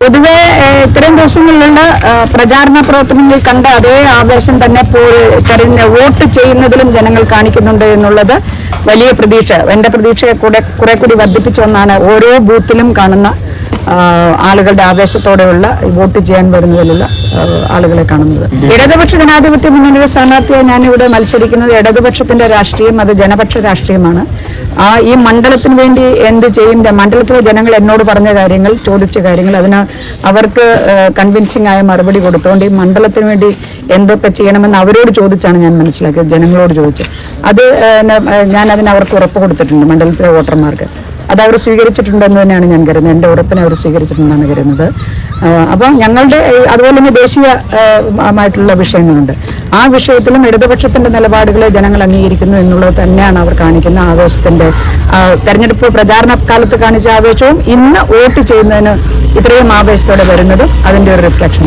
പൊതുവെ ഇത്രയും ദിവസങ്ങളിലുള്ള പ്രചാരണ പ്രവർത്തനങ്ങളിൽ കണ്ട അതേ ആവേശം തന്നെ വോട്ട് ചെയ്യുന്നതിലും ജനങ്ങൾ കാണിക്കുന്നുണ്ട് എന്നുള്ളത് വലിയ പ്രതീക്ഷ. എന്റെ പ്രതീക്ഷയെ കുറെ കൂടി വർദ്ധിപ്പിച്ച ഒന്നാണ് ഓരോ ബൂത്തിലും കാണുന്ന ആളുകളുടെ ആവേശത്തോടെയുള്ള വോട്ട് ചെയ്യാൻ വരുന്നതിലുള്ള ആളുകളെ കാണുന്നത്. ഇടതുപക്ഷ ജനാധിപത്യ മുന്നണിയുടെ സ്ഥാനാർത്ഥിയായി ഞാനിവിടെ മത്സരിക്കുന്നത് ഇടതുപക്ഷത്തിന്റെ രാഷ്ട്രീയം അത് ജനപക്ഷ രാഷ്ട്രീയമാണ്. ഈ മണ്ഡലത്തിന് വേണ്ടി എന്ത് ചെയ്യും, മണ്ഡലത്തിലെ ജനങ്ങൾ എന്നോട് പറഞ്ഞ കാര്യങ്ങൾ, ചോദിച്ച കാര്യങ്ങൾ, അതിന് അവർക്ക് കൺവിൻസിംഗ് ആയ മറുപടി കൊടുത്തുകൊണ്ട് ഈ മണ്ഡലത്തിന് വേണ്ടി എന്തൊക്കെ ചെയ്യണമെന്ന് അവരോട് ചോദിച്ചാണ് ഞാൻ മനസ്സിലാക്കിയത്, ജനങ്ങളോട് ചോദിച്ചു. അത് ഞാൻ അതിന് അവർക്ക് ഉറപ്പ് കൊടുത്തിട്ടുണ്ട്, മണ്ഡലത്തിലെ വോട്ടർമാർക്ക്. അത് അവർ സ്വീകരിച്ചിട്ടുണ്ടെന്ന് തന്നെയാണ് ഞാൻ കരുതുന്നത്. എൻ്റെ ഉറപ്പിനെ അവർ സ്വീകരിച്ചിട്ടുണ്ടെന്നാണ് കരുതുന്നത്. അപ്പം ഞങ്ങളുടെ അതുപോലെ തന്നെ ദേശീയമായിട്ടുള്ള വിഷയങ്ങളുണ്ട്. ആ വിഷയത്തിലും ഇടതുപക്ഷത്തിന്റെ നിലപാടുകളെ ജനങ്ങൾ അംഗീകരിക്കുന്നു എന്നുള്ളത് തന്നെയാണ് അവർ കാണിക്കുന്ന ആവേശത്തിന്റെ. തെരഞ്ഞെടുപ്പ് പ്രചാരണ കാലത്ത് കാണിച്ച ആവേശവും ഇന്ന് വോട്ട് ചെയ്യുന്നതിന് ഇത്രയും ആവേശത്തോടെ വരുന്നതും അതിന്റെ ഒരു റിഫ്ലക്ഷൻ.